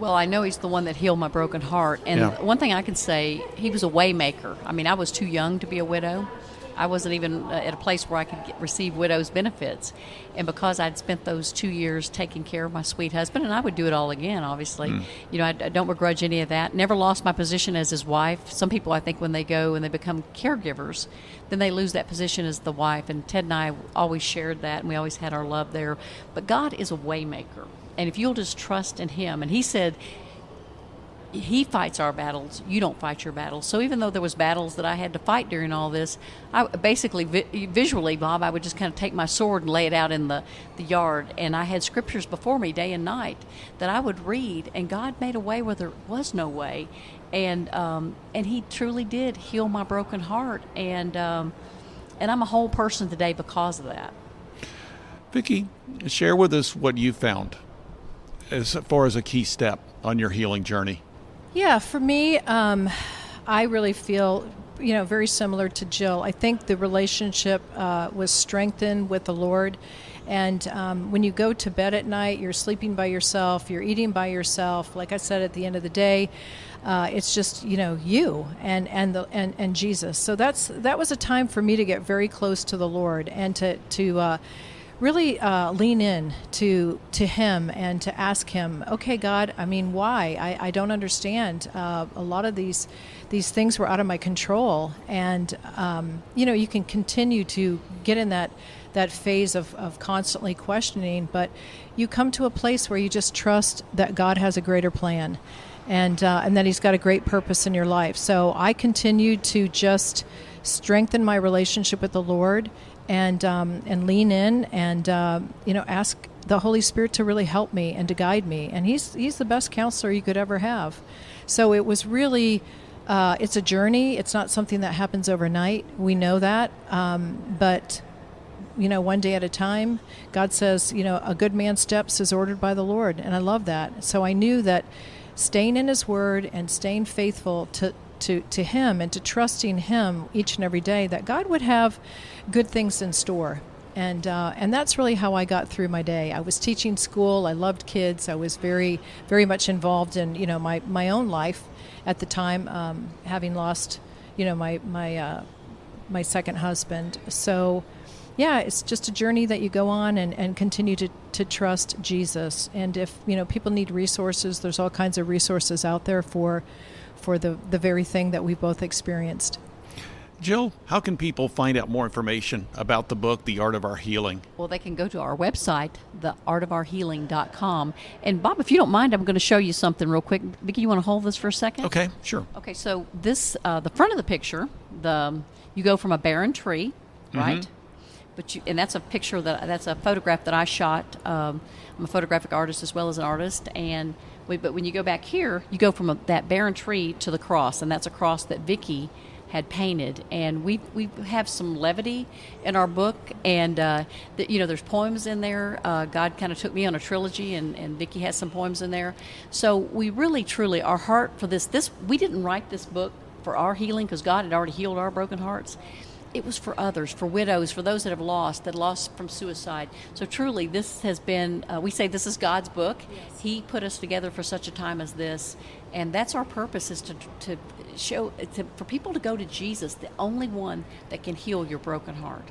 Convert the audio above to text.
Well, I know he's the one that healed my broken heart. And Yeah. one thing I can say, he was a way maker. I mean, I was too young to be a widow. I wasn't even at a place where I could receive widow's benefits. And because I'd spent those 2 years taking care of my sweet husband, and I would do it all again, obviously. You know, I don't begrudge any of that. Never lost my position as his wife. Some people, I think, when they go and they become caregivers, then they lose that position as the wife. And Ted and I always shared that, and we always had our love there. But God is a way maker. And if you'll just trust in him, and he said, he fights our battles. You don't fight your battles. So even though there was battles that I had to fight during all this, I basically, visually, Bob, I would just kind of take my sword and lay it out in the yard. And I had scriptures before me day and night that I would read. And God made a way where there was no way. And he truly did heal my broken heart. And I'm a whole person today because of that. Vicki, share with us what you found as far as a key step on your healing journey. Yeah, for me, I really feel, very similar to Jill. I think the relationship was strengthened with the Lord. And when you go to bed at night, you're sleeping by yourself, you're eating by yourself. Like I said, at the end of the day, it's just, you and Jesus. So that was a time for me to get very close to the Lord and to really lean in to him and to ask him, okay, God, I mean, why? I don't understand. A lot of these things were out of my control. And, you can continue to get in that phase of constantly questioning, but you come to a place where you just trust that God has a greater plan and that he's got a great purpose in your life. So I continued to just strengthen my relationship with the Lord and lean in and ask the Holy Spirit to really help me and to guide me. And he's the best counselor you could ever have. So it was really it's a journey. It's not something that happens overnight. We know that, but one day at a time. God says, a good man's steps is ordered by the Lord, and I love that. So I knew that staying in His Word and staying faithful to Him and to trusting Him each and every day, that God would have good things in store. And that's really how I got through my day. I was teaching school. I loved kids. I was very, very much involved in my own life at the time, having lost my second husband. So yeah, it's just a journey that you go on and continue to trust Jesus. And if people need resources, there's all kinds of resources out there for the very thing that we both experienced. Jill, how can people find out more information about the book, The Art of Our Healing? Well, they can go to our website, theartofourhealing.com. And Bob, if you don't mind, I'm going to show you something real quick. Vicki, you want to hold this for a second? Okay, sure. Okay, so this, the front of the picture, you go from a barren tree, right? Mm-hmm. And that's a picture that's a photograph that I shot. I'm a photographic artist as well as an artist, but when you go back here, you go from that barren tree to the cross, and that's a cross that Vicki had painted. And we have some levity in our book, and there's poems in there. God kind of took me on a trilogy, and Vicki has some poems in there. So we really, truly, our heart for this we didn't write this book for our healing because God had already healed our broken hearts. It was for others, for widows, for those that have lost from suicide. So truly, this has been, we say this is God's book. Yes. He put us together for such a time as this. And that's our purpose, is to show, for people to go to Jesus, the only one that can heal your broken heart.